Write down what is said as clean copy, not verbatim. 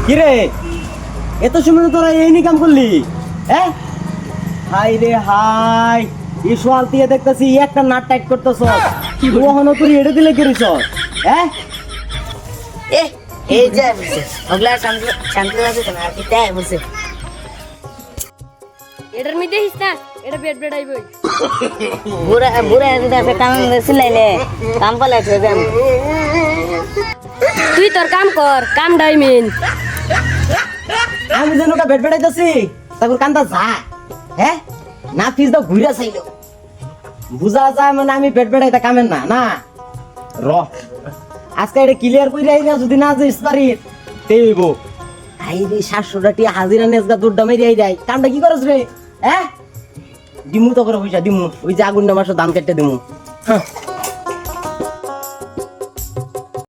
কিরে এত সময় তোরা এই নি কাম করলি? হ্যাঁ হাই রে হাই, এই সোয়াল দিয়ে দেখতেছি একটা নাট টাইট করতেছ, ওখানে তুই এড়ে দিলে কিরিস? হ্যাঁ এই যে বলছে ওগুলা শান্তি আছে না আর কি তাই বলছে এটার মধ্যে হিস না, এটা বেড বেড আইবই। বুড়া বুড়া যদি আপনি কাম সিলাইলে কাম পালাইছে দেন তুই তোর কাম কর, কাম ডাইমিন। আমি যেন ওটা বেড বেড়াইতেছি তখন কান্দা যা। হ্যাঁ না ফিস দাও ঘুরে চাইল, বুঝা যায় মানে আমি বেড বেড়াইতে কামেন না না। র আজকে এটা ক্লিয়ার করে আই না, যদি না যাইস পারি তেইব আই রে 700 টাকা হাজিরা নেজগা দুড্ডা মেরিয়াই যায়। কামটা কি করছ রে? হ্যাঁ দিমু তো করে পয়সা দিমু, ওই যে আগুনটা মাসে দাম কেটে দিমু। হ্যাঁ